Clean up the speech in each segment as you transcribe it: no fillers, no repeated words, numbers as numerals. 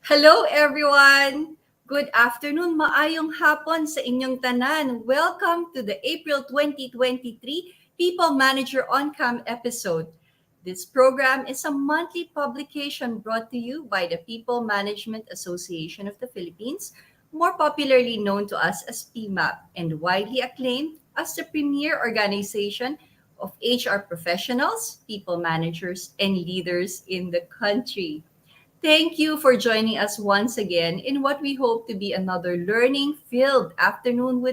Hello everyone! Good afternoon, maayong hapon sa inyong tanan. Welcome to the April 2023 People Manager On Cam episode. This program is a monthly publication brought to you by the People Management Association of the Philippines, more popularly known to us as PMAP, and widely acclaimed as the premier organization of HR professionals, people managers, and leaders in the country. Thank you for joining us once again in what we hope to be another learning-filled afternoon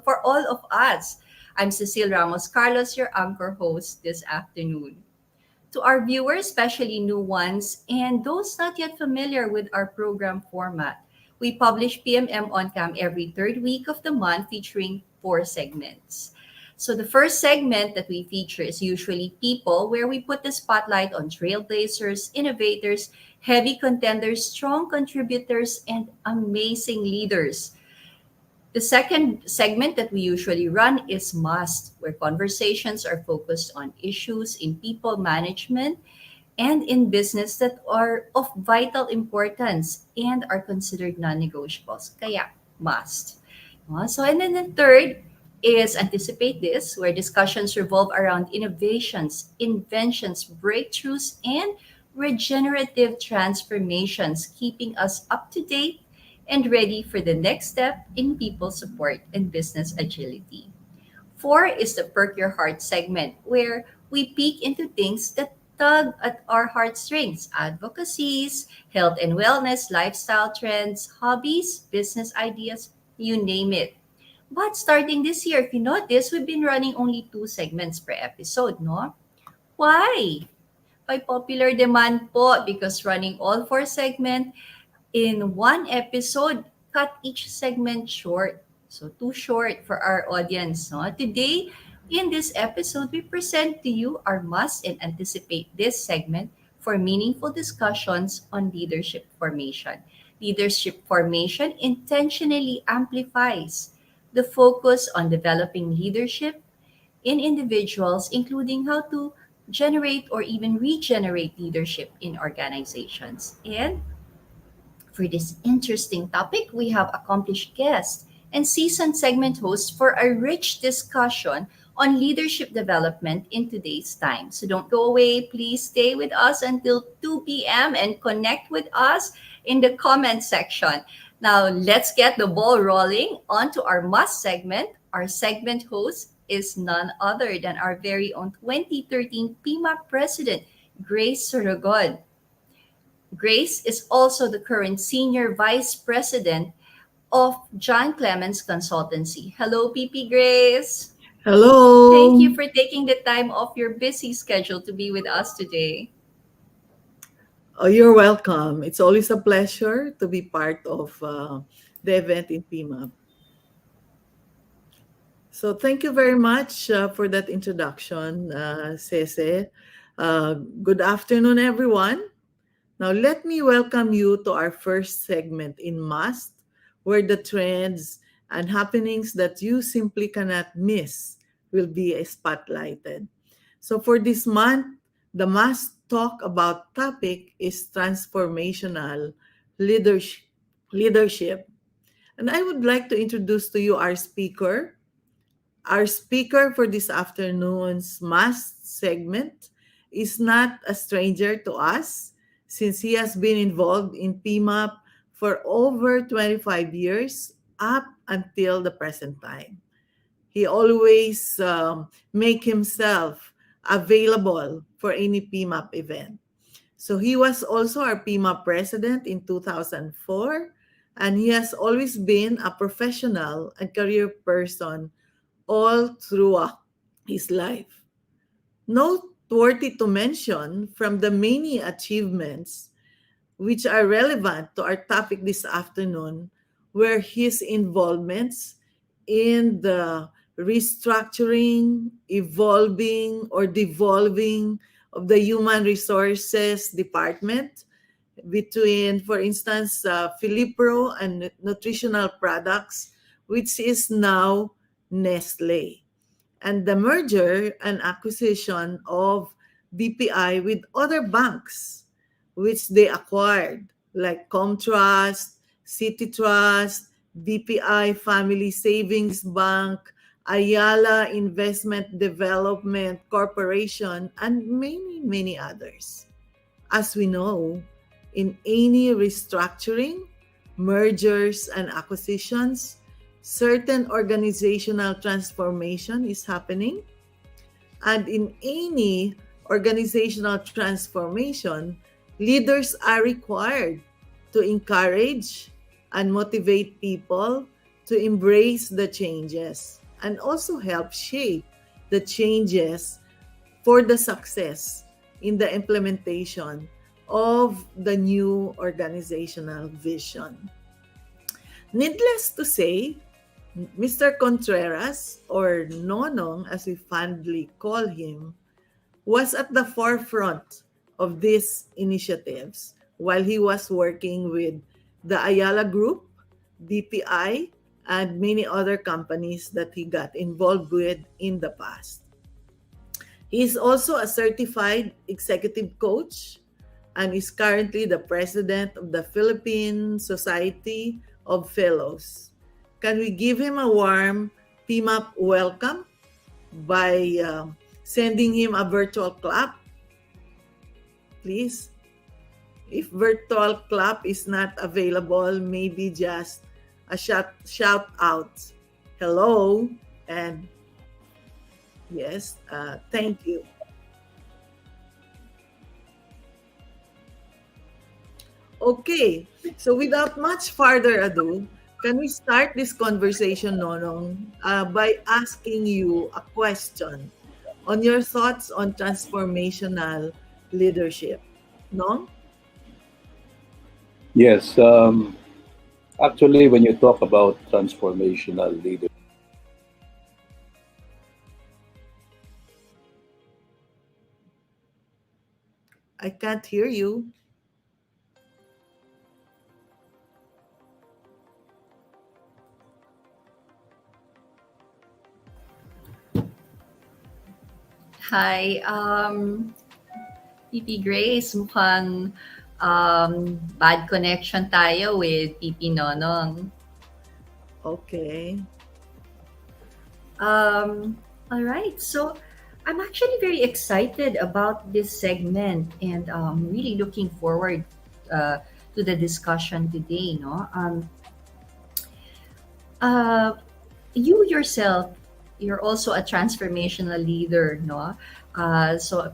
for all of us. I'm Cecile Ramos Carlos, your anchor host this afternoon. To our viewers, especially new ones, and those not yet familiar with our program format, we publish PMM on Cam every third week of the month featuring four segments. So the first segment that we feature is usually People, where we put the spotlight on trailblazers, innovators, heavy contenders, strong contributors, and amazing leaders. The second segment that we usually run is Must, where conversations are focused on issues in people management and in business that are of vital importance and are considered non-negotiables. Kaya, must. So, and then the third is Anticipate This, where discussions revolve around innovations, inventions, breakthroughs, and regenerative transformations, keeping us up to date and ready for the next step in people support and business agility. Four is the Perk Your Heart segment, where we peek into things that tug at our heartstrings: advocacies, health and wellness, lifestyle trends, hobbies, business ideas, you name it. But starting this year, if you notice, we've been running only two segments per episode, no? Why? By popular demand po, because running all four segments in one episode cut each segment short. So too short for our audience. No? Today, in this episode, we present to you our must and anticipate this segment for meaningful discussions on leadership formation. Leadership formation intentionally amplifies the focus on developing leadership in individuals, including how to generate or even regenerate leadership in organizations. And for this interesting topic, we have accomplished guests and seasoned segment hosts for a rich discussion on leadership development in today's time. So don't go away. Please stay with us until 2 p.m. and connect with us in the comment section. Now, let's get the ball rolling onto our must segment. Our segment host is none other than our very own 2013 PIMA President, Grace Sorogon. Grace is also the current Senior Vice President of John Clemens Consultancy. Hello, PP Grace. Thank Hello. you for taking the time off your busy schedule to be with us today. Oh, you're welcome. It's always a pleasure to be part of the event in PIMA. So thank you very much for that introduction, Cece. Good afternoon, everyone. Now, let me welcome you to our first segment in Must, where the trends and happenings that you simply cannot miss will be spotlighted. So, for this month, the Must Talk About topic is transformational leadership. leadership. And I would like to introduce to you our speaker. Our speaker for this afternoon's Must segment is not a stranger to us since he has been involved in PMAP for over 25 years up until the present time. He always make himself available for any PMAP event. So he was also our PMAP president in 2004, and he has always been a professional and career person all throughout his life. Noteworthy to mention from the many achievements which are relevant to our topic this afternoon, were his involvements in the restructuring, evolving, or devolving of the human resources department between, for instance, Filipro and Nutritional Products, which is now Nestle, and the merger and acquisition of BPI with other banks, which they acquired, like Comtrust, City Trust, BPI Family Savings Bank, Ayala Investment Development Corporation, and many, many others. As we know, in any restructuring, mergers, and acquisitions, certain organizational transformation is happening. And in any organizational transformation, leaders are required to encourage and motivate people to embrace the changes and also help shape the changes for the success in the implementation of the new organizational vision. Needless to say, Mr. Contreras, or Nonong as we fondly call him, was at the forefront of these initiatives while he was working with the Ayala Group, BPI, and many other companies that he got involved with in the past. He is also a certified executive coach and is currently the president of the Philippine Society of Fellows. Can we give him a warm PMAP welcome by sending him a virtual clap, please? If virtual clap is not available, maybe just a shout out. Hello, and yes, thank you. Okay, so without much further ado, can we start this conversation, Nonong, by asking you a question on your thoughts on transformational leadership? No? Yes, actually, when you talk about transformational leadership, I can't hear you. Hi, PP Grace, mukhang bad connection tayo with PP Nonong. Okay. All right, so I'm actually very excited about this segment and really looking forward to the discussion today. No, you yourself, you're also a transformational leader, no? So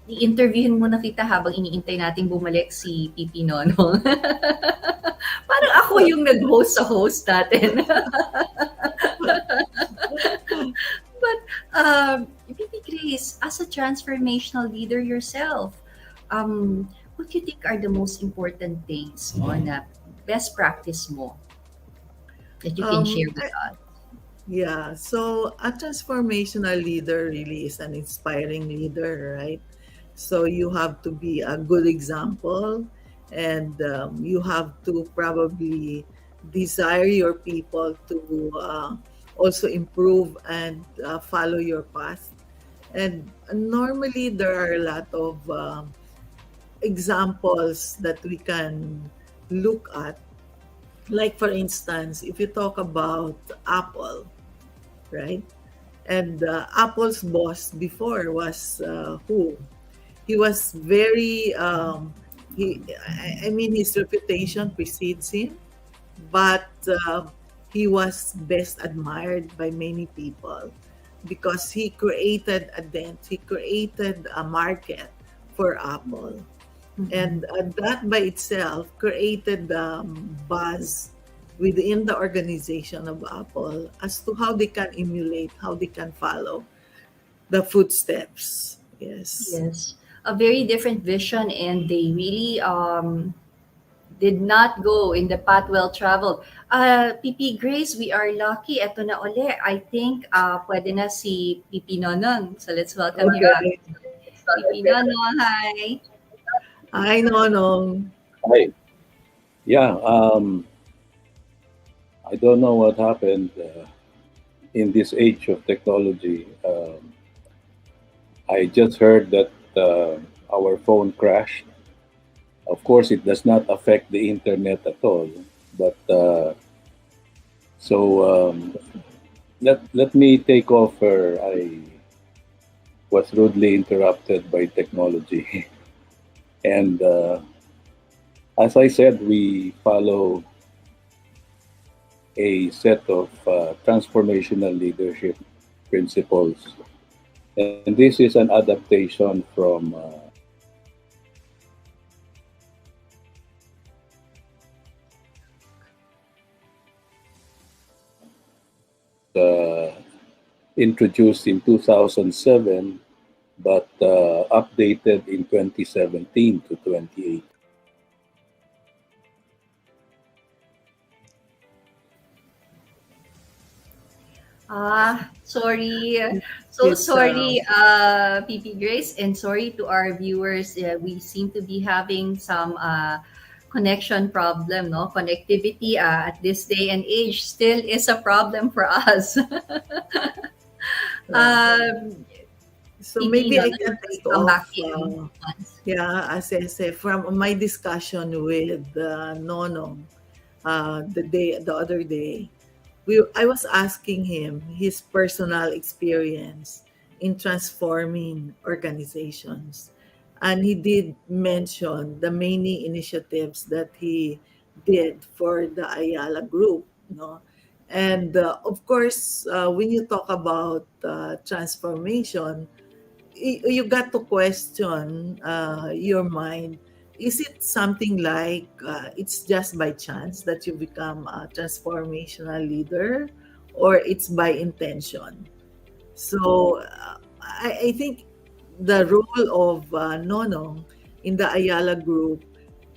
i-interviewin muna kita habang iniintay nating bumalik si PP Nonong. Parang ako yung nag-host sa host natin. But PP Grace, as a transformational leader yourself, what do you think are the most important things mo na best practice mo that you can share with us? Yeah, so a transformational leader really is an inspiring leader, right? So you have to be a good example, and you have to probably desire your people to also improve and follow your path. And normally there are a lot of examples that we can look at. Like, for instance, if you talk about Apple, right? And Apple's boss before was who? He was very, I mean, his reputation precedes him, but he was best admired by many people because he created a dent, he created a market for Apple. And that by itself created buzz within the organization of Apple as to how they can emulate, how they can follow the footsteps. Yes. Yes, a very different vision, and they really did not go in the path well traveled. PP Grace, we are lucky. Ito na uli. I think pwede na si PP Nonong. So let's welcome you up. Okay. PP Nonong, hi. Hi, Nonong. Hi. Yeah, I don't know what happened in this age of technology. I just heard that our phone crashed. Of course, it does not affect the internet at all. But so let me take over. I was rudely interrupted by technology, and as I said, we follow a set of transformational leadership principles. And this is an adaptation from introduced in 2007, but updated in 2017 to 28. Sorry. So It's sorry, PP Grace, and sorry to our viewers. We seem to be having some connection problem, no? Connectivity at this day and age still is a problem for us. um, so PP maybe I Nonong, can let's take come back off. to you once. Yeah, as I say, from my discussion with Nonong the other day, I was asking him his personal experience in transforming organizations, and he did mention the many initiatives that he did for the Ayala Group, no. And of course, when you talk about transformation, you got to question your mind. Is it something like it's just by chance that you become a transformational leader, or it's by intention? So I think the role of Nonong in the Ayala Group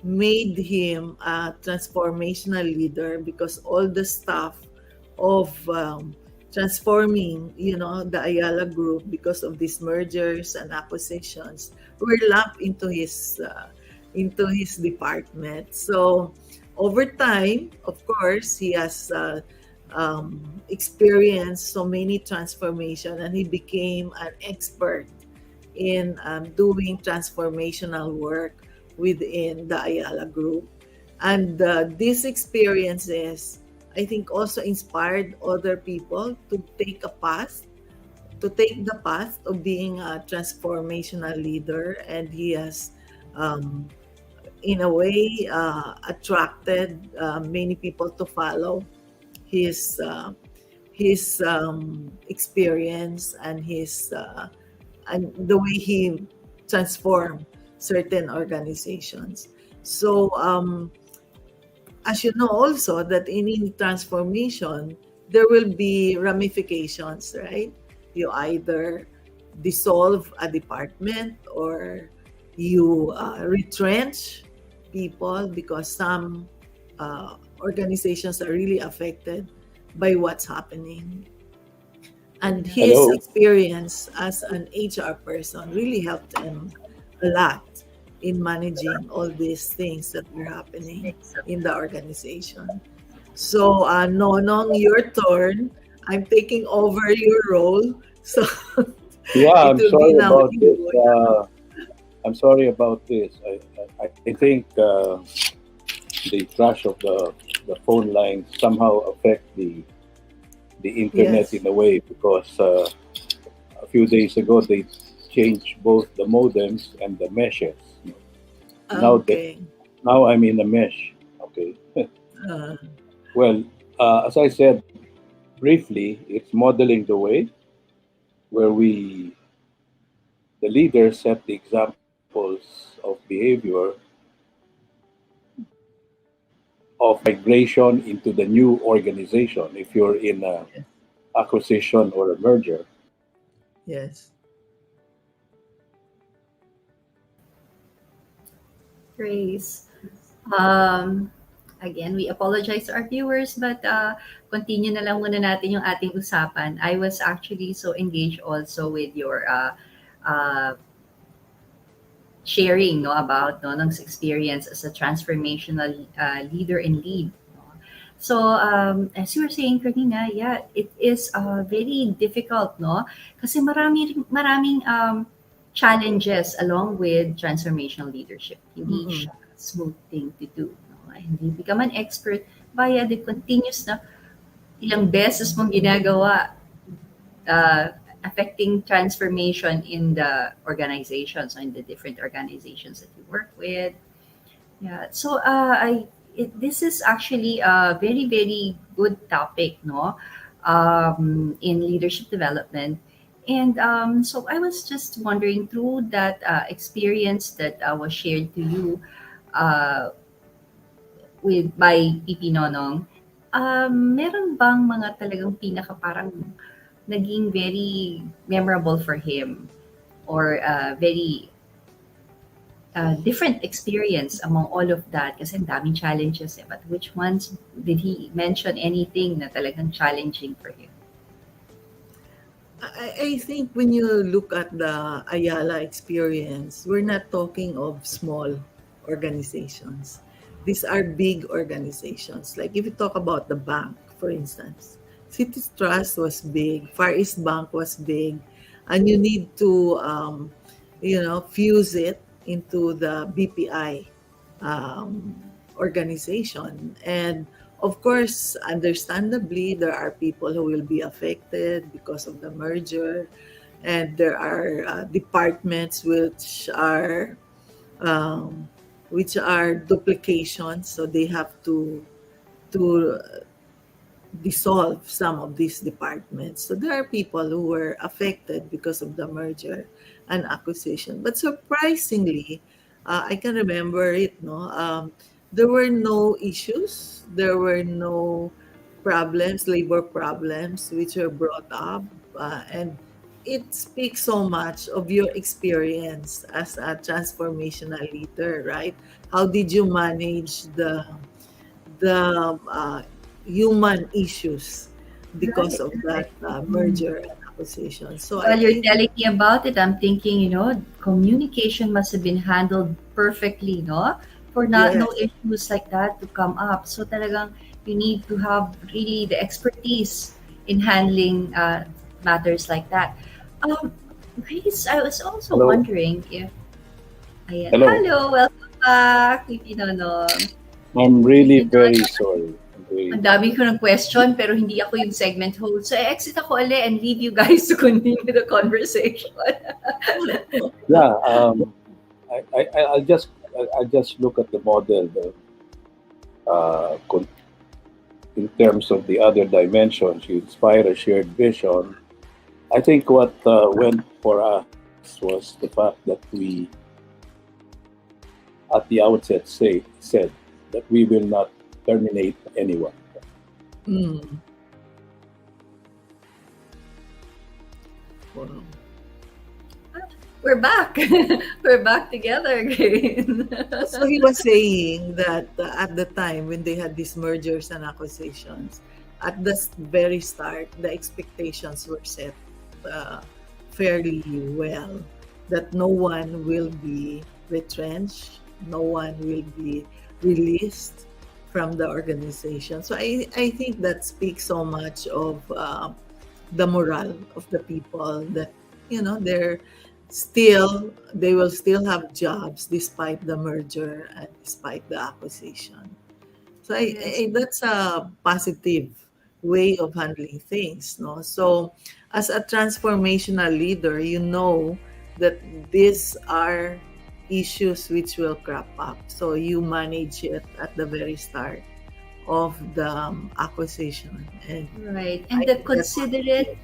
made him a transformational leader, because all the stuff of transforming, the Ayala Group, because of these mergers and acquisitions, were lumped into his department. So over time, of course, he has experienced so many transformation, and he became an expert in doing transformational work within the Ayala Group. And these experiences, I think, also inspired other people to take the path of being a transformational leader. And he has, in a way, attracted many people to follow his experience, and the way he transformed certain organizations. So as you know also, that in any transformation, there will be ramifications, right? You either dissolve a department, or you retrench people, because some organizations are really affected by what's happening. And his Hello. experience as an HR person really helped him a lot in managing all these things that were happening in the organization. So, Nonong, your turn. I'm taking over your role. So, Yeah, it I'm will be sorry now about this. you. I'm sorry about this. I think the crash of the phone line somehow affect the internet Yes. in a way, because a few days ago they changed both the modems and the meshes. Now that Okay. now I'm in a mesh. Okay. Uh, Well, as I said briefly, it's modeling the way where the leaders set the examples of behavior of migration into the new organization. If you're in a acquisition or a merger, yes. Grace. Um, Again, we apologize to our viewers, but continue na lang muna natin yung ating usapan. I was actually so engaged also with your uh, sharing no about no ng experience as a transformational leader and lead. No? So as you were saying kanina, yeah, it is very difficult, no? Kasi maraming challenges along with transformational leadership. Hindi Mm-mm. siya smooth thing to do. No? And you become an expert via the continuous na ilang beses mong ginagawa affecting transformation in the organizations, in the different organizations that you work with. Yeah. So this is actually a very very good topic, no, in leadership development. And so I was just wondering through that experience that was shared to you uh, with by PP Nonong, meron bang mga talagang pinaka parang naging very memorable for him or very different experience among all of that kasi ang daming challenges eh. But which ones did he mention anything na talagang challenging for him? I think when you look at the Ayala experience, we're not talking of small organizations. These are big organizations. Like if you talk about the bank, for instance, City Trust was big, Far East Bank was big, and you need to, fuse it into the BPI organization. And of course, understandably, there are people who will be affected because of the merger, and there are departments um, which are duplications, so they have to dissolve some of these departments. So there are people who were affected because of the merger and acquisition. But surprisingly, I can remember it. No, there were no issues. There were no problems, labor problems, which were brought up, and it speaks so much of your experience as a transformational leader, right? How did you manage the human issues because Right. of that merger and acquisition? So While I you're think telling me about it, I'm thinking, communication must have been handled perfectly, no? For not no yes, issues like that to come up. So talagang you need to have really the expertise in handling matters like that. Um, Grace, I was also Hello. wondering if, ayan, Hello. hello, welcome back, Pipi Nonong. I'm really Pipi very Nonong, sorry. ang dami ko ng question pero hindi ako yung segment host. So, exit ako ulit and leave you guys to continue the conversation. Yeah. I'll just look at the model in terms of the other dimensions. You inspire a shared vision. I think what went for us was the fact that we, at the outset, said that we will not terminate anyone. mm, wow. We're back. We're back together again. So he was saying that at the time when they had these mergers and acquisitions, at the very start, the expectations were set fairly well, that no one will be retrenched, no one will be released from the organization. So I think that speaks so much of the morale of the people, that they will still have jobs despite the merger and despite the acquisition. So Yes. that's a positive way of handling things, no? So as a transformational leader, you know that these are issues which will crop up. So you manage it at the very start of the acquisition, and Right. I think that's positive.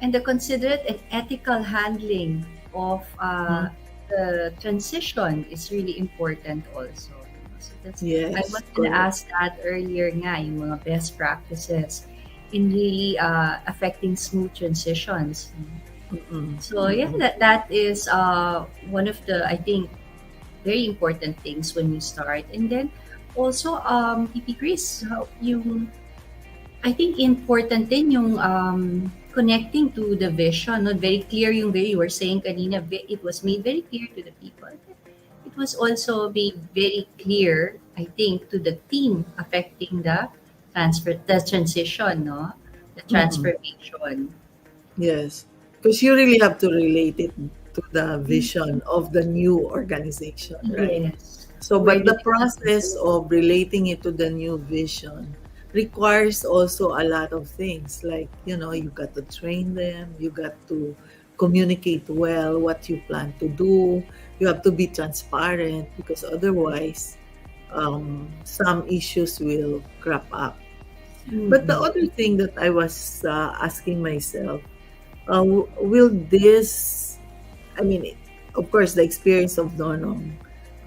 And the considerate and ethical handling of Mhm. the transition is really important also. So I Yes, was gonna correct. ask that earlier nga, yung mga best practices in really affecting smooth transitions. Mm-mm, So yeah, mm-mm. that is one of the I think very important things when you start. And then also, PP Chris, how yung I think important din yung connecting to the vision, no? Very clear yung very, you were saying kanina, it was made very clear to the people. It was also made very clear, I think, to the team affecting the transition, no? The transformation. Yes, because you really have to relate it to the vision of the new organization, right? Yes. So, Where but do the process of relating it to the new vision requires also a lot of things. Like, you got to train them, you got to communicate well what you plan to do, you have to be transparent because otherwise, some issues will crop up. But the other thing that I was asking myself, will this, I mean, of course, the experience of Donong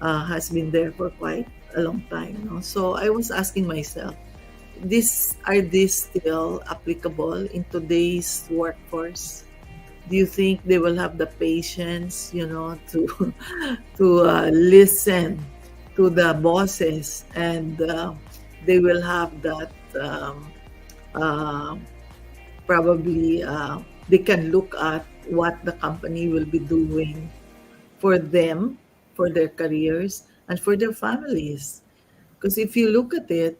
has been there for quite a long time. No? So I was asking myself, are these still applicable in today's workforce? Do you think they will have the patience, to listen to the bosses, and they will have that uh, probably they can look at what the company will be doing for them, for their careers, and for their families. Because if you look at it,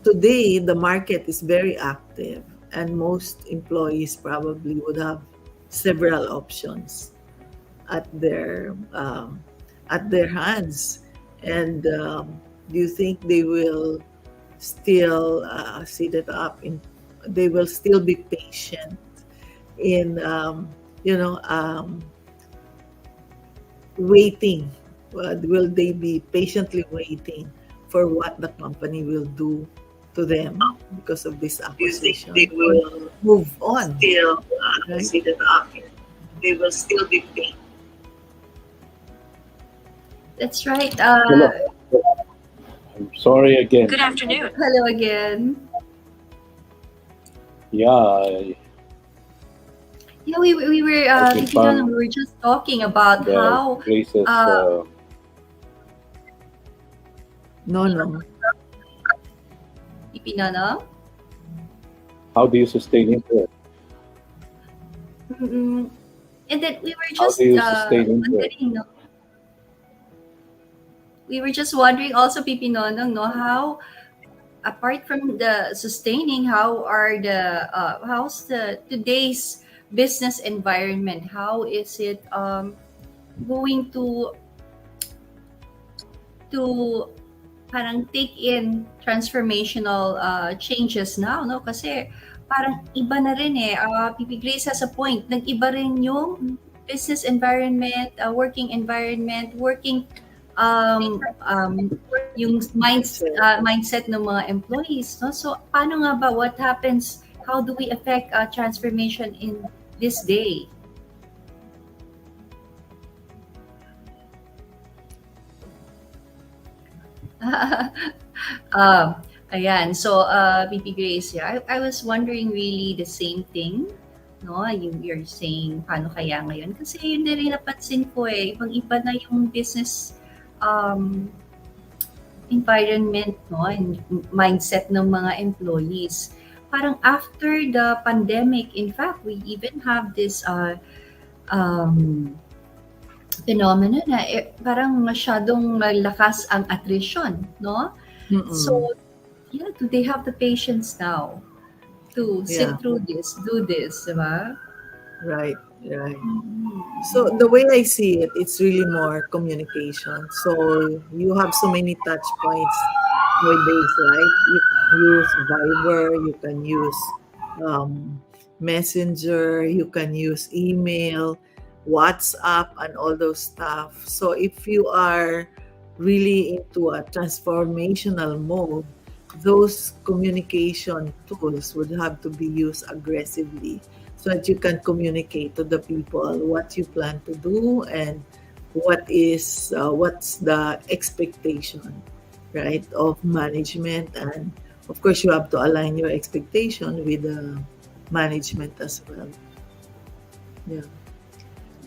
today the market is very active, and most employees probably would have several options at their hands. And do you think they will still sit it up? They will still be patient in waiting? Will they be patiently waiting for what the company will do to them because of this acquisition? They will move on. still Right. sit it up. They will still be paid. That's right. Hello. I'm sorry again. Good afternoon. Hello again. Yeah, Yeah, we were Okay, Tito Nonong, we were just talking about the how places. No. PP Nonong. How do you sustain interest? Mm-mm. And then we were How just do you sustain interest? wondering, no? We were just wondering also, PP Nonong, no, how apart from the sustaining, how's the today's business environment? How is it going to parang take in transformational changes now, no? Kasi parang iba na rin PP Grace has a point. Nag-iba rin yung business environment, working environment, yung mindset ng mga employees, no? So paano nga ba, what happens, how do we affect transformation in this day? Ayan. So, PP Grace, yeah, I was wondering really the same thing, no? You're saying, paano kaya ngayon? Kasi yun na rin napansin ko ibang-iba na yung business environment, no? And mindset ng mga employees. Parang after the pandemic, in fact, we even have this phenomenon na parang masyadong malakas ang attrition, no? So, yeah, do they have the patience now to sit Yeah. through this, do this, diba? Right. So the way I see it, it's really more communication. So you have so many touch points nowadays, right? You can use Viber, you can use Messenger, you can use email, WhatsApp, and all those stuff. So if you are really into a transformational mode, those communication tools would have to be used aggressively so that you can communicate to the people what you plan to do and what's the expectation, right, of management. And of course you have to align your expectation with the management as well. Yeah.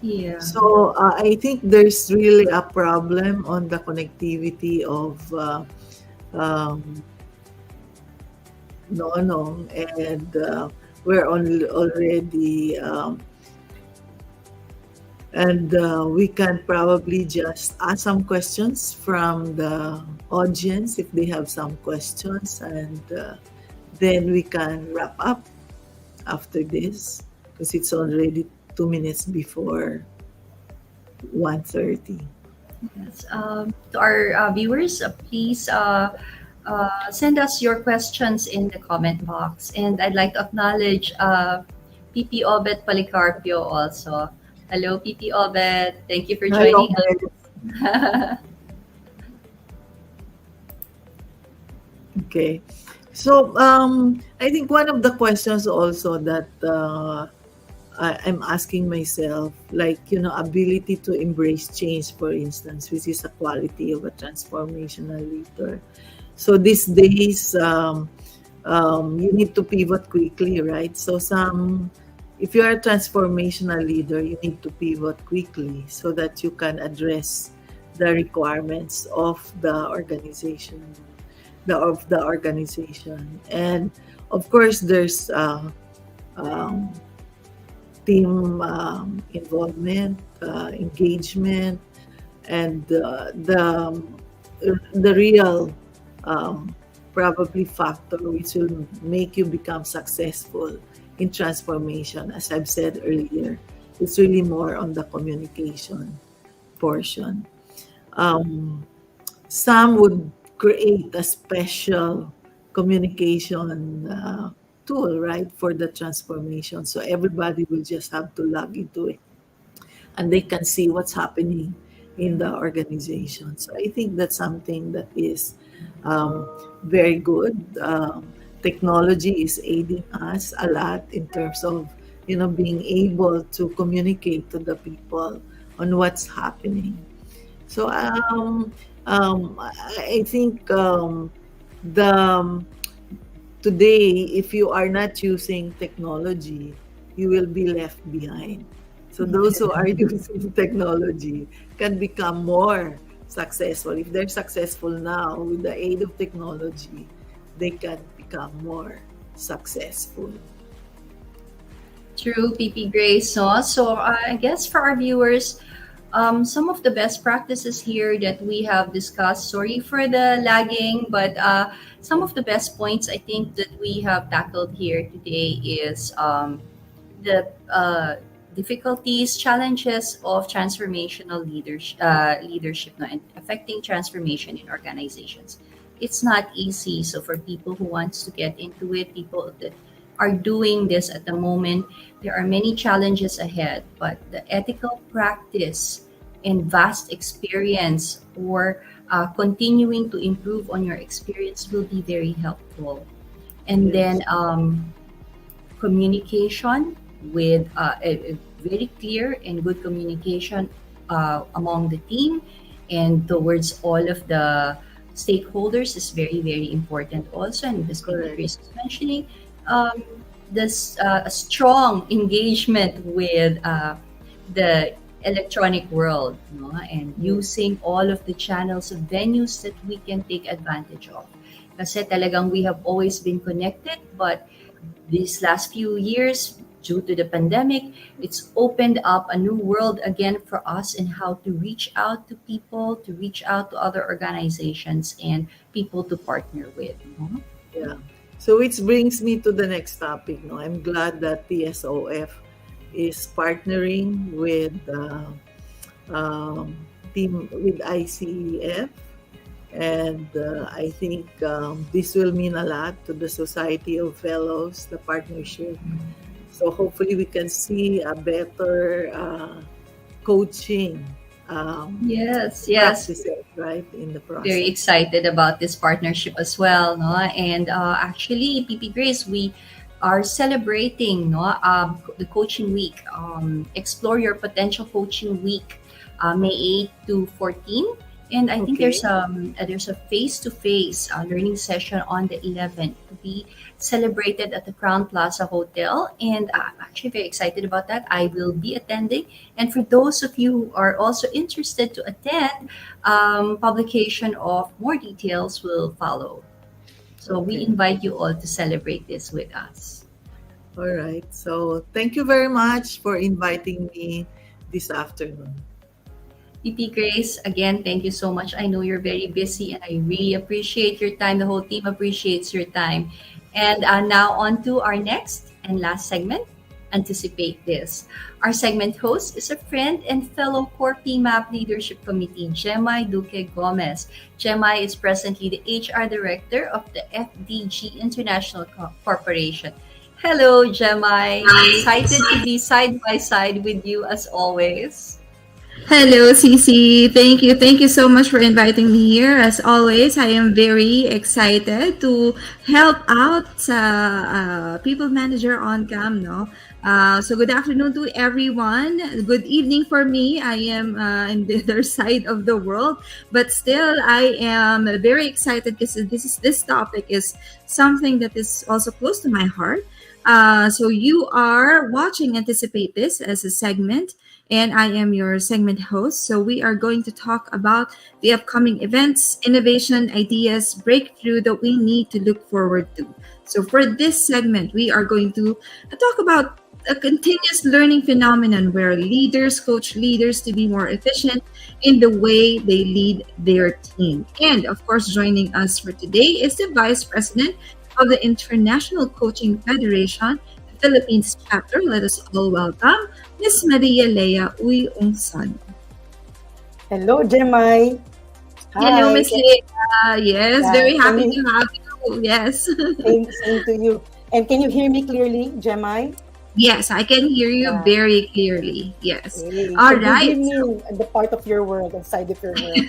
Yeah. So I think there's really a problem on the connectivity of um, Nonong, and we're already and we can probably just ask some questions from the audience if they have some questions, and then we can wrap up after this because it's already 2 minutes before 1:30. Yes. To our viewers, please send us your questions in the comment box. And I'd like to acknowledge PP Obet Policarpio also. Hello, PP Obet. Thank you for Hello, joining Mel. us. Okay. So I think one of the questions also that I'm asking myself, like, ability to embrace change, for instance, which is a quality of a transformational leader. So these days, you need to pivot quickly, right? So if you are a transformational leader, you need to pivot quickly so that you can address the requirements of the organization, and of course, there's um, team involvement, engagement, and the real um, probably factor which will make you become successful in transformation. As I've said earlier, it's really more on the communication portion. Um, some would create a special communication tool, right, for the transformation. So everybody will just have to log into it and they can see what's happening in the organization. So I think that's something that is very good. Technology is aiding us a lot in terms of being able to communicate to the people on what's happening. So I think the today, if you are not using technology, you will be left behind. So those who are using technology can become more successful. If they're successful now with the aid of technology, they can become more successful. True, PP Grace. No? So I guess for our viewers, some of the best practices here that we have discussed. Sorry for the lagging, but some of the best points I think that we have tackled here today is the difficulties, challenges of transformational leadership no, and affecting transformation in organizations. It's not easy. So for people who wants to get into it, people that are doing this at the moment, there are many challenges ahead, but the ethical practice and vast experience or continuing to improve on your experience will be very helpful. And Yes. then communication with a very clear and good communication among the team and towards all of the stakeholders is very, very important also. And as Correct. Chris was mentioning, um, this a strong engagement with the electronic world, no? And using all of the channels of venues that we can take advantage of. Kasi talagang we have always been connected, but these last few years, due to the pandemic, it's opened up a new world again for us in how to reach out to people, to reach out to other organizations and people to partner with. No? Yeah. So which brings me to the next topic. No, I'm glad that TSOF is partnering with team with ICEF, and I think this will mean a lot to the Society of Fellows, the partnership. So hopefully we can see a better coaching Yes, practices, right, in the process. very excited about this partnership as well, no? And actually, PP Grace, we are celebrating, no, the coaching week. Explore your potential coaching week, May 8 to 14. And I think Okay. there's a face-to-face learning session on the 11th to be celebrated at the Crown Plaza Hotel, and I'm actually very excited about that. I will be attending, and for those of you who are also interested to attend, publication of more details will follow. So we Okay. invite you all to celebrate this with us. All right. So thank you very much for inviting me this afternoon. PP Grace, again, thank you so much. I know you're very busy and I really appreciate your time. The whole team appreciates your time. And now on to our next and last segment, Anticipate This. Our segment host is a friend and fellow Core PMAP Leadership Committee, Jemai Duque Gomez. Jemai is presently the HR Director of the FDG International Corporation. Hello, Jemai. Excited to be side by side with you as always. Hello, Cici. Thank you. Thank you so much for inviting me here. As always, I am very excited to help out sa People Manager on Cam, no? So good afternoon to everyone. Good evening for me. I am in the other side of the world, but still I am very excited because this topic is something that is also close to my heart. So you are watching Anticipate This as a segment, and I am your segment host. So we are going to talk about the upcoming events, innovation, ideas, breakthrough that we need to look forward to. So for this segment, we are going to talk about a continuous learning phenomenon where leaders coach leaders to be more efficient in the way they lead their team. And of course, joining us for today is the Vice President of the International Coaching Federation, the Philippines chapter. Let us all welcome Ms. Maria Lea Uy Ungsan. Hello, Jemai. Hello, Hi. Ms. Lea. Yes, Yeah, very can happy you- to have you. Yes. Same to you. And can you hear me clearly, Jemai? Yes, I can hear you Yeah. very clearly. Yes. Hey, All so right. good evening in the part of your world and side of your world.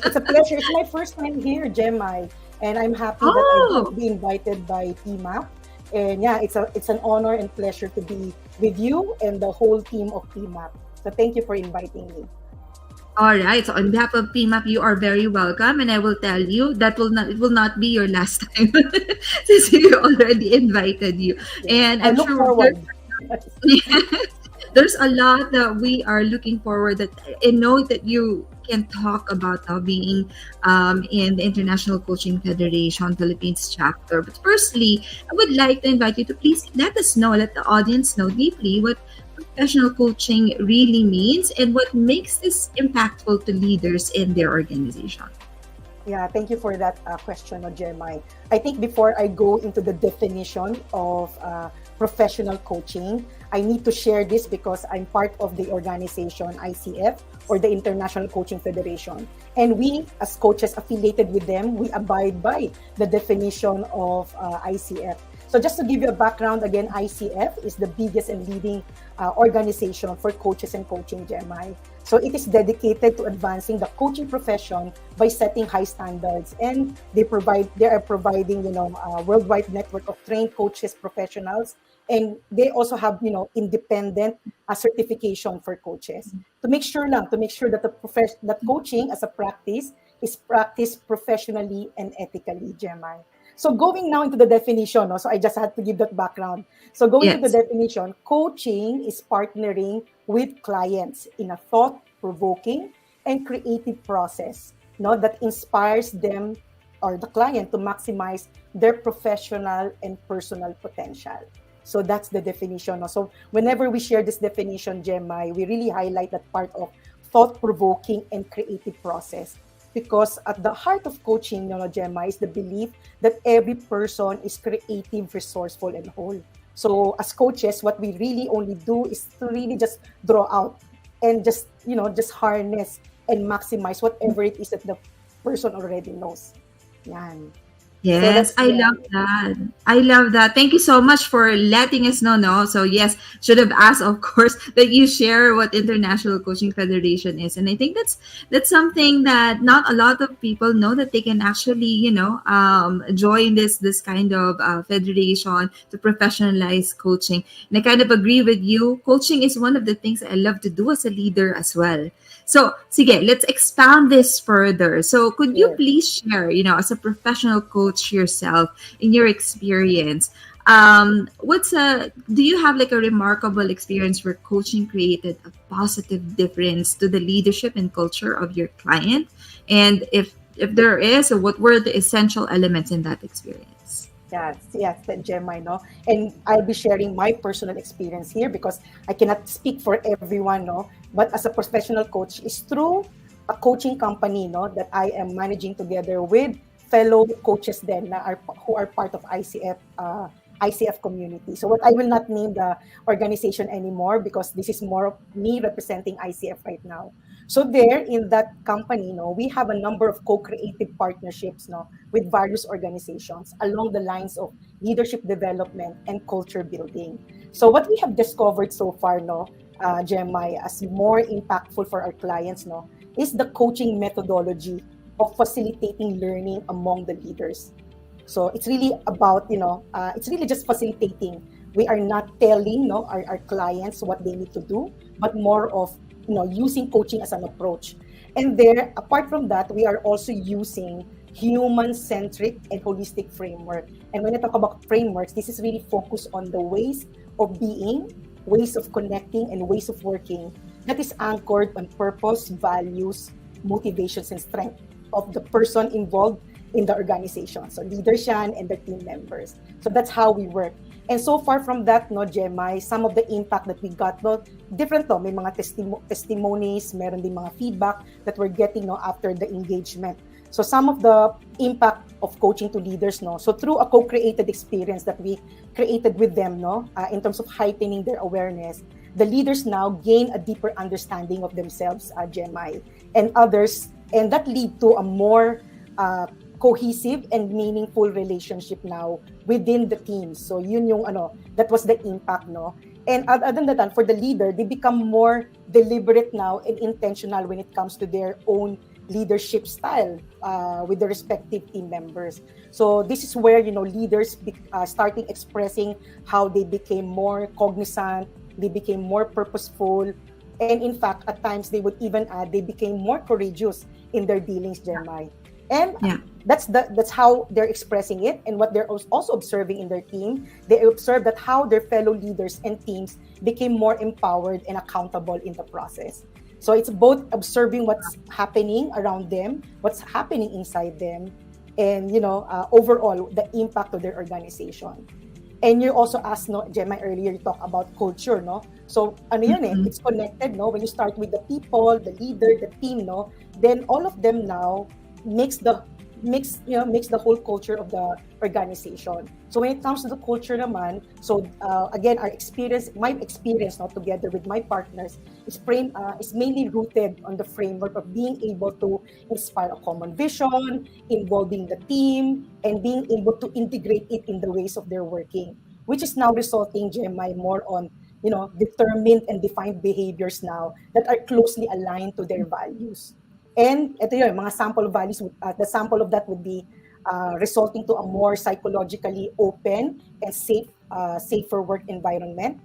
It's a pleasure. It's my first time here, Jemai. And I'm happy that I Oh. got to be invited by PMAP. And yeah, it's an honor and pleasure to be with you and the whole team of PMAP. So thank you for inviting me. All right. So on behalf of PMAP, you are very welcome, and I will tell you that it will not be your last time since we already invited you. And I I'm look sure forward. there's a lot that we are looking forward that I know that you can talk about now being in the International Coaching Federation Philippines chapter. But firstly, I would like to invite you to please let us know, let the audience know deeply what professional coaching really means and what makes this impactful to leaders in their organization. Yeah, thank you for that question, Jeremiah. I think before I go into the definition of professional coaching, I need to share this because I'm part of the organization ICF, or the International Coaching Federation. And we, as coaches affiliated with them, we abide by the definition of ICF. So just to give you a background, again, ICF is the biggest and leading organization for coaches and coaching, Jeremiah. So it is dedicated to advancing the coaching profession by setting high standards, and they are providing, a worldwide network of trained coaches, professionals, and they also have, independent certification for coaches to make sure that that coaching as a practice is practiced professionally and ethically, Jeremiah. So going now into the definition, so I just had to give that background. So going to the definition, coaching is partnering with clients in a thought-provoking and creative process, that inspires them or the client to maximize their professional and personal potential. So that's the definition. So whenever we share this definition, Jemai, we really highlight that part of thought-provoking and creative process. Because at the heart of coaching, Gemma, is the belief that every person is creative, resourceful, and whole. So as coaches, what we really only do is to really just draw out and just harness and maximize whatever it is that the person already knows. Yan. So Yes, that's I love that. I love that. Thank you so much for letting us know. No, so yes, should have asked, of course, that you share what International Coaching Federation is, and I think that's something that not a lot of people know, that they can actually, join this kind of federation to professionalize coaching. And I kind of agree with you. Coaching is one of the things I love to do as a leader as well. So, sige, let's expand this further. So, could you yes. please share, as a professional coach yourself, in your experience, do you have like a remarkable experience where coaching created a positive difference to the leadership and culture of your client? And if there is, what were the essential elements in that experience? Yes, that Gemma, I know. And I'll be sharing my personal experience here because I cannot speak for everyone, no. But as a professional coach, is through a coaching company, no, that I am managing together with fellow coaches then who are part of ICF community. So what I will not name the organization anymore because this is more of me representing ICF right now. So there in that company, no, we have a number of co-creative partnerships, no, with various organizations along the lines of leadership development and culture building. So what we have discovered so far, no, Gemma, as more impactful for our clients, no, is the coaching methodology of facilitating learning among the leaders. So it's really about, it's really just facilitating. We are not telling, our clients what they need to do, but more of, using coaching as an approach. And there, apart from that, we are also using human-centric and holistic framework. And when I talk about frameworks, this is really focused on the ways of being, ways of connecting, and ways of working that is anchored on purpose, values, motivations, and strength of the person involved in the organization. So leaders yan and the team members. So that's how we work. And so far from that, no, Gemma, some of the impact that we got, no, different to. May mga testimonies, meron din mga feedback that we're getting, no, after the engagement. So some of the impact of coaching to leaders, no, so through a co-created experience that we created with them, no, in terms of heightening their awareness, the leaders now gain a deeper understanding of themselves, Gemma, and others, and that lead to a more cohesive and meaningful relationship now within the team. So yun yung that was the impact, no. And other than that, for the leader, they become more deliberate now and intentional when it comes to their own leadership style with the respective team members. So this is where leaders starting expressing how they became more cognizant, they became more purposeful, and in fact, at times they would even add they became more courageous in their dealings, Jeremiah. And that's how they're expressing it, and what they're also observing in their team. They observe that how their fellow leaders and teams became more empowered and accountable in the process. So it's both observing what's happening around them, what's happening inside them, and overall the impact of their organization. And you also asked, no, Gemma, earlier you talked about culture, no? So it's connected, no? When you start with the people, the leader, the team, no, then all of them now makes the whole culture of the organization. So when it comes to the culture naman, so again, my experience now together with my partners is mainly rooted on the framework of being able to inspire a common vision, involving the team, and being able to integrate it in the ways of their working, which is now resulting, Gemma, more on determined and defined behaviors now that are closely aligned to their values. And ito yun, mga sample values, the sample of that would be resulting to a more psychologically open and safer work environment.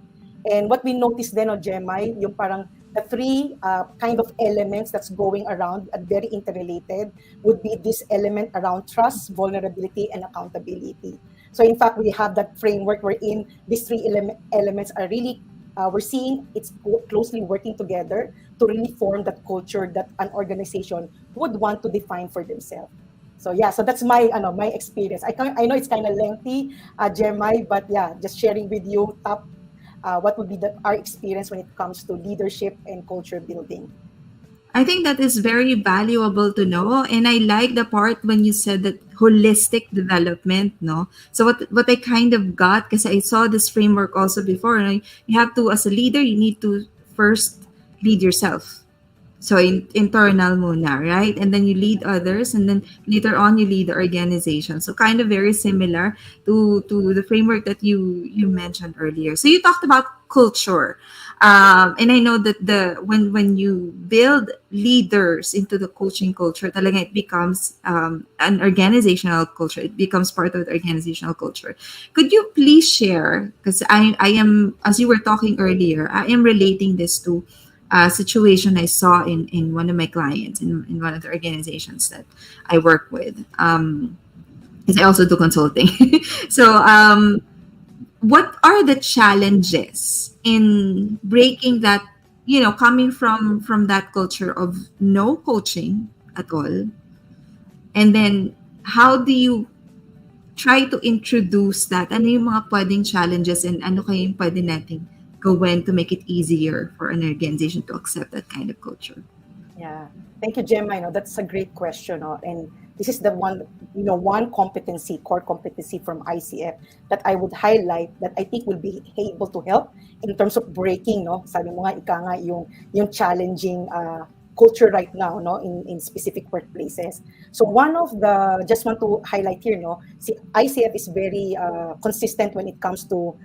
And what we noticed then, Gemma, yung parang the three kind of elements that's going around and very interrelated would be this element around trust, vulnerability, and accountability. So in fact, we have that framework wherein these three elements are really we're seeing it's closely working together to really form that culture that an organization would want to define for themselves. So so that's my my experience. I know it's kind of lengthy, Gemma, but just sharing with you what would be our experience when it comes to leadership and culture building. I think that is very valuable to know. And I like the part when you said that holistic development, no? So what I kind of got, because I saw this framework also before, and you have to, as a leader, you need to first lead yourself. So internal muna, right? And then you lead others, and then later on you lead the organization. So kind of very similar to the framework that you mentioned earlier. So you talked about culture, and I know that the when you build leaders into the coaching culture, talaga it becomes an organizational culture. It becomes part of the organizational culture. Could you please share? Because I am, as you were talking earlier, I am relating this to situation I saw in one of my clients in one of the organizations that I work with. Because I also do consulting. So, what are the challenges in breaking that? Coming from that culture of no coaching at all, and then how do you try to introduce that? Ano yung mga pwedeng challenges and ano kaya yung pwede nating gawin to make it easier for an organization to accept that kind of culture? Yeah. Thank you, Gemma. That's a great question. And this is the one competency, core competency from ICF that I would highlight that I think will be able to help in terms of breaking, sabi mo nga, ika nga, yung challenging culture right now, in specific workplaces. So one of the, just want to highlight here, see, ICF is very consistent when it comes to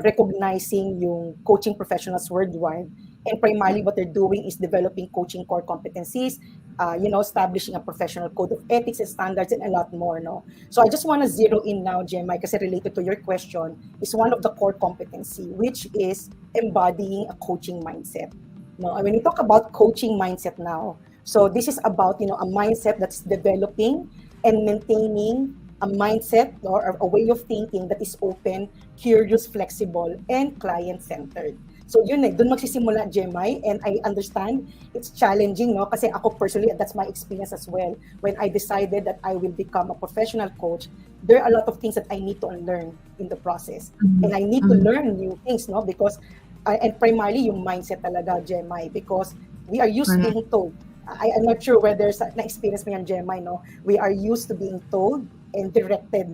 recognizing yung coaching professionals worldwide. And primarily what they're doing is developing coaching core competencies, establishing a professional code of ethics and standards, and a lot more. So I just want to zero in now, Gemma, because related to your question, is one of the core competency, which is embodying a coaching mindset. And when we talk about coaching mindset now, so this is about, a mindset that's developing and maintaining a mindset or a way of thinking that is open, curious, flexible, and client-centered. So yun doon magsisimula, Gemma, and I understand it's challenging, kasi ako personally, that's my experience as well. When I decided that I will become a professional coach, there are a lot of things that I need to unlearn in the process. Mm-hmm. And I need to learn new things, because, and primarily yung mindset talaga, Gemma, because we are used to being told. I'm not sure whether na-experience mo yan, Gemma, we are used to being told and directed,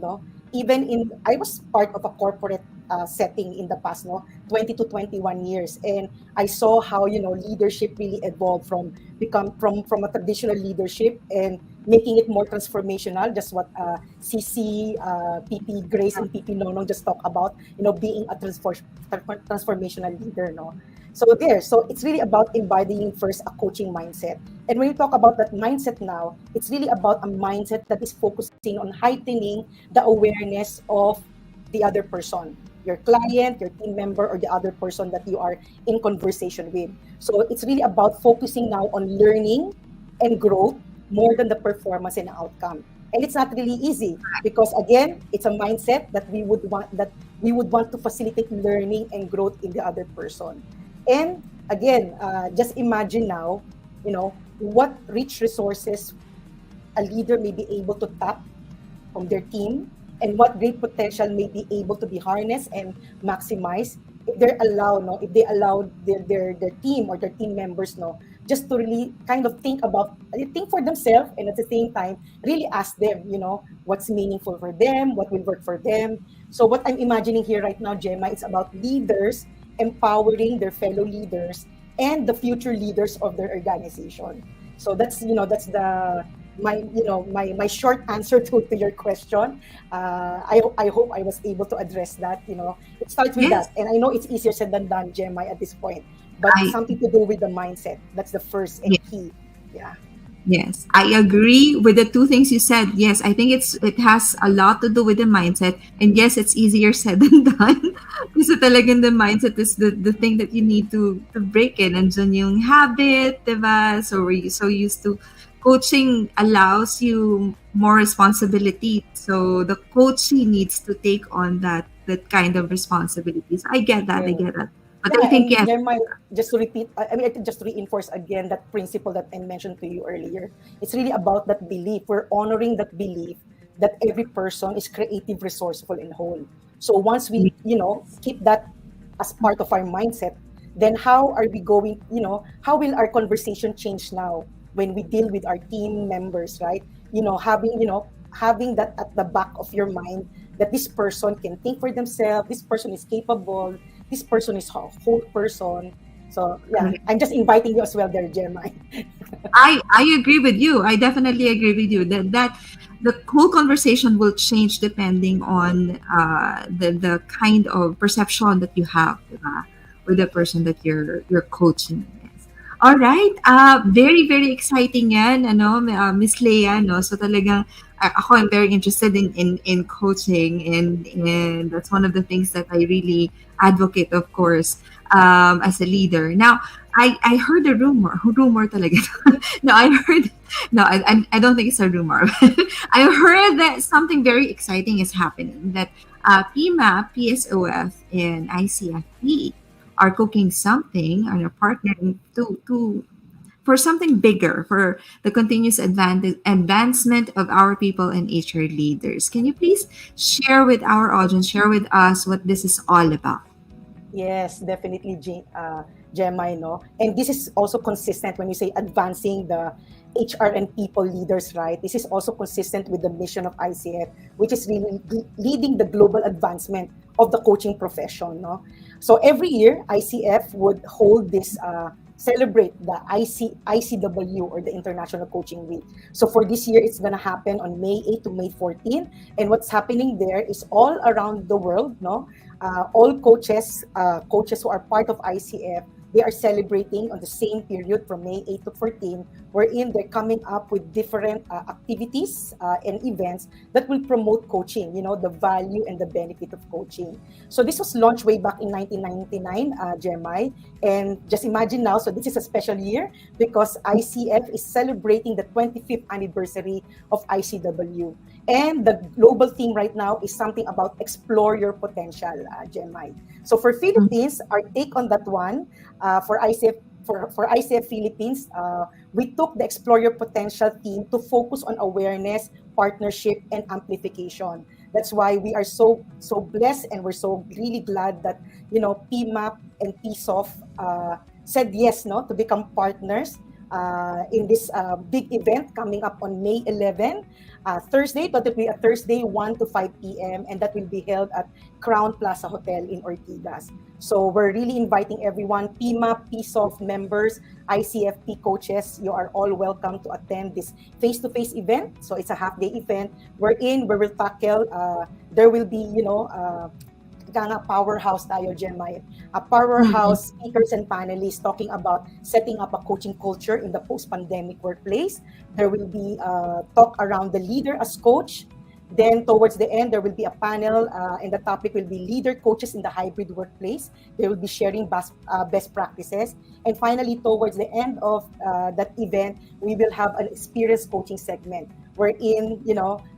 even I was part of a corporate setting in the past, 20 to 21 years, and I saw how leadership really evolved from a traditional leadership and making it more transformational. Just what CC, PP Grace, and PP Nonong just talked about, being a transformational leader, So it's really about embodying first a coaching mindset. And when you talk about that mindset now, it's really about a mindset that is focusing on heightening the awareness of the other person, your client, your team member, or the other person that you are in conversation with. So it's really about focusing now on learning and growth more than the performance and outcome. And it's not really easy because, again, it's a mindset that we would want to facilitate learning and growth in the other person. And again, just imagine now, what rich resources a leader may be able to tap from their team, and what great potential may be able to be harnessed and maximized if they allow their team or their team members just to really kind of think for themselves, and at the same time really ask them what's meaningful for them, what will work for them. So what I'm imagining here right now, Gemma, it's about leaders empowering their fellow leaders and the future leaders of their organization. So that's my short answer to your question. I hope I was able to address that. It starts with that, and I know it's easier said than done, Gemma, at this point, but it's something to do with the mindset. That's the first and key. Yeah. Yes, I agree with the two things you said. Yes, I think it has a lot to do with the mindset, and yes, it's easier said than done. Kasi talagang the mindset is the thing that you need to break in, and dyan yung habit, diba? So we're so used to coaching allows you more responsibility. So the coachee needs to take on that kind of responsibilities. I get that. But I think, just to repeat, just to reinforce again that principle that I mentioned to you earlier. It's really about that belief. We're honoring that belief that every person is creative, resourceful, and whole. So once we, keep that as part of our mindset, then how are we going, how will our conversation change now when we deal with our team members, right? Having that at the back of your mind that this person can think for themselves, this person is capable, this person is a whole person, So yeah, I'm just inviting you as well there, Gemma. I agree with you. I definitely agree with you that the whole conversation will change depending on the kind of perception that you have, diba, with the person that you're coaching. Yes. All right. Very very exciting yan, ano, Miss Leia, no. So talagang ako, I'm very interested in coaching, and that's one of the things that I really advocate, of course, as a leader. Now, I heard a rumor talaga. No, I heard, no, I don't think it's a rumor. I heard that something very exciting is happening, that PMAP, PSOF, and ICFP are cooking something and are partnering to for something bigger, for the continuous advancement of our people and HR leaders. Can you please share with our audience, share with us what this is all about? Yes, definitely, Gemma, no? And this is also consistent when you say advancing the HR and people leaders, right? This is also consistent with the mission of ICF, which is really leading the global advancement of the coaching profession, no? So every year, ICF would hold this, celebrate the ICW, or the International Coaching Week. So for this year, it's going to happen on May 8 to May 14. And what's happening there is all around the world, no? All coaches who are part of ICF, they are celebrating on the same period from May 8 to 14, wherein they're coming up with different activities and events that will promote coaching, the value and the benefit of coaching. So this was launched way back in 1999, Gemma. And just imagine now, so this is a special year because ICF is celebrating the 25th anniversary of ICW. And the global theme right now is something about explore your potential, Gemma. So for Philippines, our take on that one, for ICF Philippines, we took the Explore Your Potential theme to focus on awareness, partnership, and amplification. That's why we are so blessed, and we're so really glad that PMAP and PSOF said yes, to become partners in this big event coming up on May 11. Thursday, but it will be a Thursday 1 to 5 p.m. and that will be held at Crown Plaza Hotel in Ortigas. So we're really inviting everyone, PMAP, PSOF members, ICFP coaches, you are all welcome to attend this face-to-face event. So it's a half-day event wherein we will tackle, there will be, powerhouse tayo, Gemma. A powerhouse speakers and panelists talking about setting up a coaching culture in the post-pandemic workplace. There will be talk around the leader as coach. Then towards the end, there will be a panel and the topic will be leader coaches in the hybrid workplace. They will be sharing best practices. And finally, towards the end of that event, we will have an experience coaching segment wherein,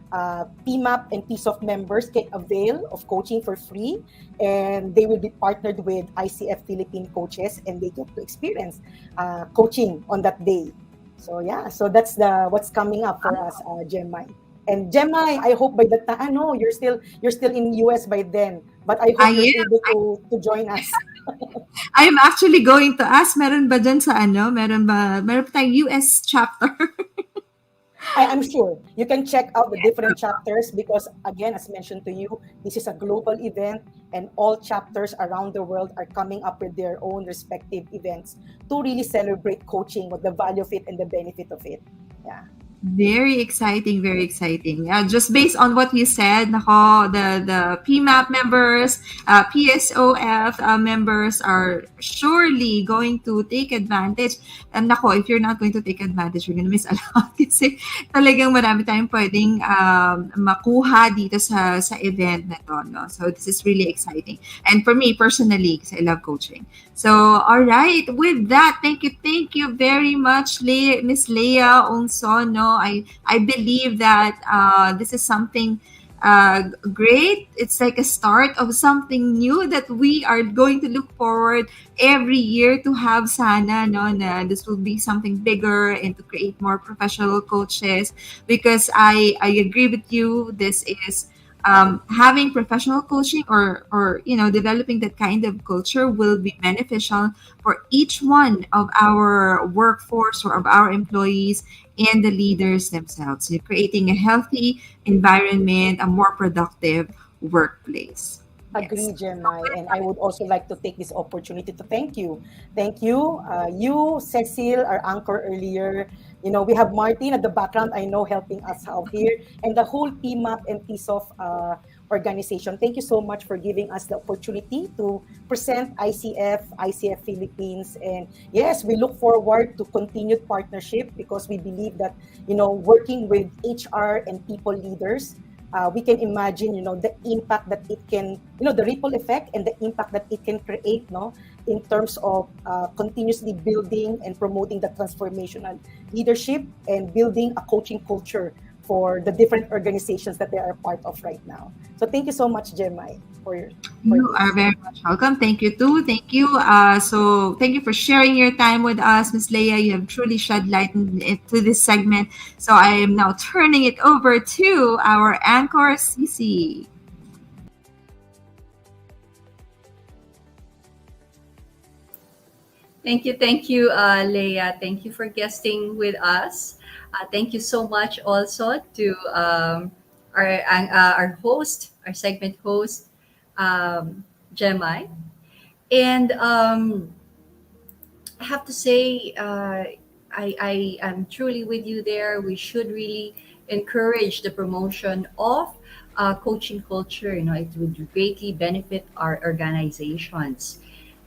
PMAP and PSOF members can avail of coaching for free, and they will be partnered with ICF Philippine coaches, and they get to experience coaching on that day. So yeah, so that's what's coming up for us, Gemma. And Gemma, I hope by the time, no, you're still in US by then, but I hope you're able to join us. I'm actually going to ask, meron ba dyan sa meron ba tayong US chapter? I'm sure you can check out the different chapters because, again, as mentioned to you, this is a global event and all chapters around the world are coming up with their own respective events to really celebrate coaching, with the value of it and the benefit of it. Yeah. Very exciting, very exciting. Just based on what you said, nako, the PMAP members, PSOF members are surely going to take advantage. And nako, if you're not going to take advantage, you're going to miss a lot kasi talagang marami tayong pwedeng makuha dito sa event na to, no? So this is really exciting. And for me personally, kasi I love coaching. So, all right, with that, thank you very much, Miss Leia Ongson, no? I believe that this is something great. It's like a start of something new that we are going to look forward every year to have sana, no? Na this will be something bigger and to create more professional coaches, because I agree with you. This is having professional coaching or developing that kind of culture will be beneficial for each one of our workforce or of our employees and the leaders themselves. So creating a healthy environment, a more productive workplace. Agree, Yes. Gemma. And I would also like to take this opportunity to thank you. Thank you. You, Cecil, our anchor earlier. You know, we have Martin at the background, I know, helping us out here, and the whole TMAP and TSOF organization. Thank you so much for giving us the opportunity to present ICF Philippines. And yes, we look forward to continued partnership because we believe that, you know, working with HR and people leaders, we can imagine, you know, the impact that it can, you know, the ripple effect and the impact that it can create, no, in terms of continuously building and promoting the transformational leadership and building a coaching culture for the different organizations that they are part of right now. So thank you so much, Jemai, for You this. are very much welcome. Thank you too. Thank you. So thank you for sharing your time with us, Miss Leia. You have truly shed light into this segment. So I am now turning it over to our anchor, Cece. Thank you, Leah. Thank you for guesting with us. Thank you so much also to our host, our segment host, Jemai. And I have to say, I am truly with you there. We should really encourage the promotion of coaching culture. You know, it would greatly benefit our organizations.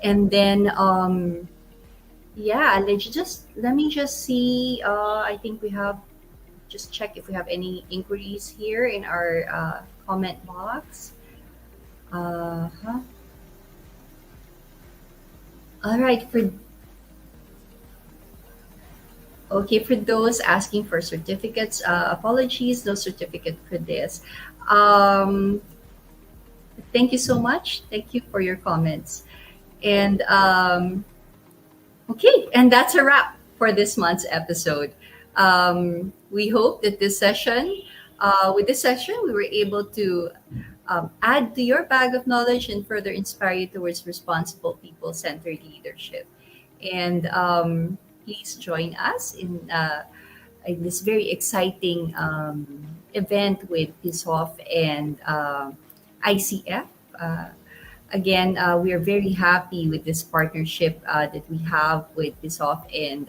And then, yeah, let me just see. I think we have just check if we have any inquiries here in our comment box. Uh-huh. All right, for those asking for certificates, apologies, no certificate for this. Um, Thank you so much. Thank you for your comments. And okay, and that's a wrap for this month's episode. We hope that with this session, we were able to add to your bag of knowledge and further inspire you towards responsible people centered leadership. And please join us in this very exciting event with PISOF and ICF. Again, we are very happy with this partnership that we have with PISOF and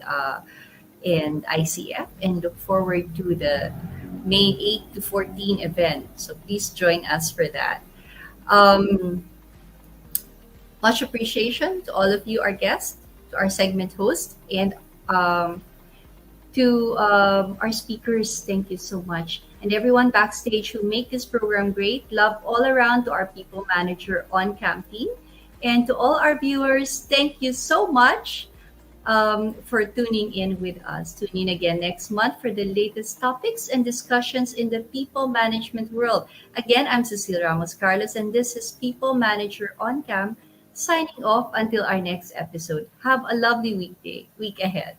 ICF, and look forward to the May 8 to 14 event. So please join us for that. Um, Much appreciation to all of you, our guests, to our segment host, and um, to our speakers. Thank you so much. And everyone backstage who make this program great. Love all around to our people manager on cam team. And to all our viewers, thank you so much for tuning in with us. Tune in again next month for the latest topics and discussions in the people management world. Again, I'm Cecile Ramos Carlos, and this is People Manager on Cam, signing off until our next episode. Have a lovely week ahead.